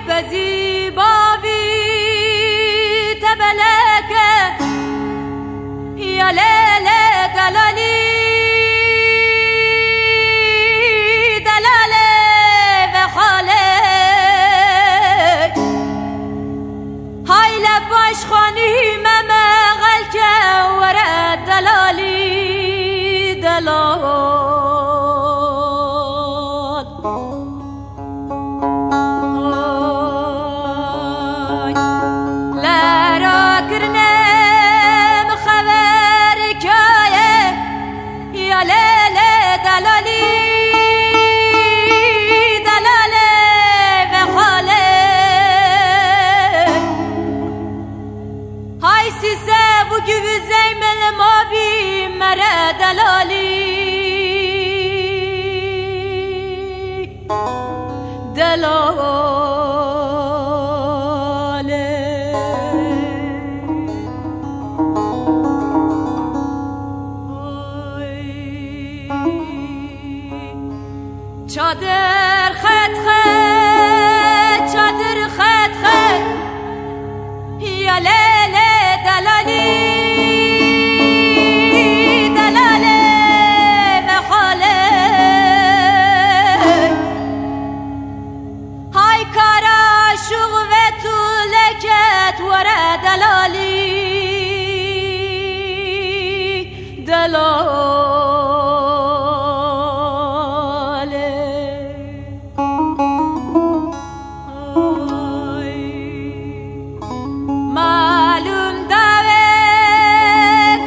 بزیباوی تبلکه یا لیله دلالی دلاله و خاله های لباش خانی ممغل که ورد دلالی دلال دلالی دلاله چادر خط خط چادر خط خط یا لیله دلالی دلالی دلاله معلوم داوه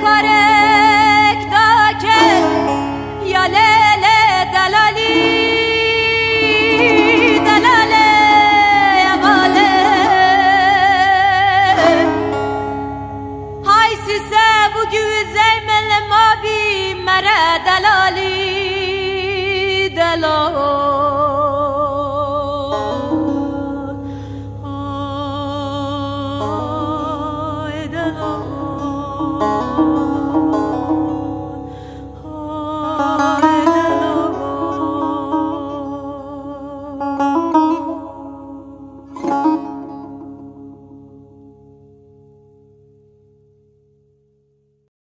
کرک دا که یا لیله دلالی دلاله دلالی دلال